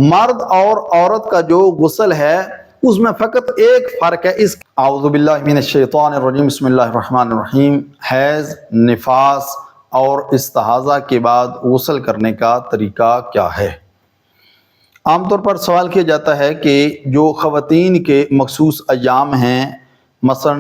مرد اور عورت کا جو غسل ہے اس میں فقط ایک فرق ہے۔ اعوذ باللہ من الشیطان الرجیم، بسم اللہ الرحمن الرحیم۔ حیض، نفاس اور استحاضہ کے بعد غسل کرنے کا طریقہ کیا ہے؟ عام طور پر سوال کیا جاتا ہے کہ جو خواتین کے مخصوص ایام ہیں، مثلا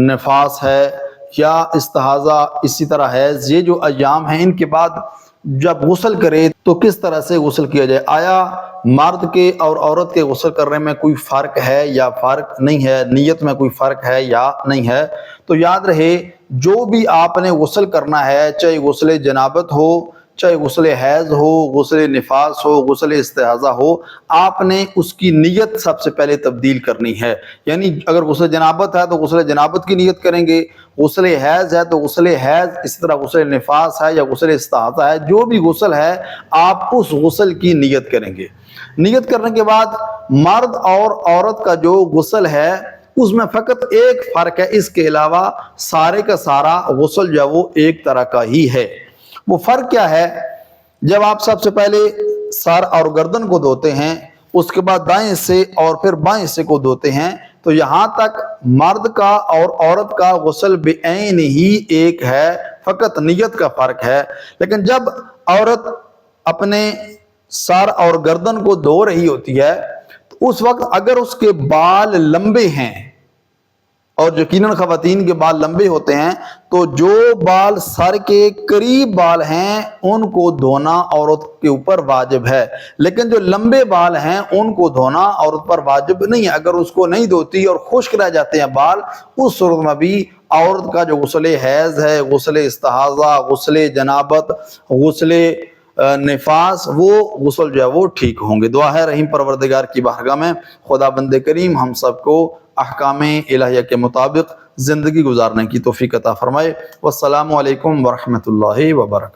نفاس ہے یا استحاضہ، اسی طرح حیض، یہ جو ایام ہیں ان کے بعد جب غسل کرے تو کس طرح سے غسل کیا جائے؟ آیا مرد کے اور عورت کے غسل کرنے میں کوئی فرق ہے یا فرق نہیں ہے؟ نیت میں کوئی فرق ہے یا نہیں ہے؟ تو یاد رہے، جو بھی آپ نے غسل کرنا ہے، چاہے غسل جنابت ہو، چاہے غسل حیض ہو، غسل نفاس ہو، غسل استحاضہ ہو، آپ نے اس کی نیت سب سے پہلے تبدیل کرنی ہے۔ یعنی اگر غسل جنابت ہے تو غسل جنابت کی نیت کریں گے، غسل حیض ہے تو غسل حیض، اسی طرح غسل نفاس ہے یا غسل استحاضہ ہے، جو بھی غسل ہے آپ اس غسل کی نیت کریں گے۔ نیت کرنے کے بعد مرد اور عورت کا جو غسل ہے اس میں فقط ایک فرق ہے، اس کے علاوہ سارے کا سارا غسل جو ہے وہ ایک طرح کا ہی ہے۔ وہ فرق کیا ہے؟ جب آپ سب سے پہلے سر اور گردن کو دھوتے ہیں، اس کے بعد دائیں حصے اور پھر بائیں حصے کو دھوتے ہیں، تو یہاں تک مرد کا اور عورت کا غسل بعین ہی ایک ہے، فقط نیت کا فرق ہے۔ لیکن جب عورت اپنے سر اور گردن کو دھو رہی ہوتی ہے تو اس وقت اگر اس کے بال لمبے ہیں، اور یقیناً خواتین کے بال لمبے ہوتے ہیں، تو جو بال سر کے قریب بال ہیں ان کو دھونا عورت کے اوپر واجب ہے، لیکن جو لمبے بال ہیں ان کو دھونا عورت پر واجب نہیں ہے۔ اگر اس کو نہیں دھوتی اور خشک رہ جاتے ہیں بال، اس صورت میں بھی عورت کا جو غسل حیض ہے، غسل استحاضہ، غسل جنابت، غسل نفاس، وہ غسل جو ہے وہ ٹھیک ہوں گے۔ دعا ہے رحیم پروردگار کی بارگاہ میں خدا بند کریم ہم سب کو احکام الہیہ کے مطابق زندگی گزارنے کی توفیق عطا فرمائے۔ والسلام علیکم ورحمۃ اللہ وبرکاتہ۔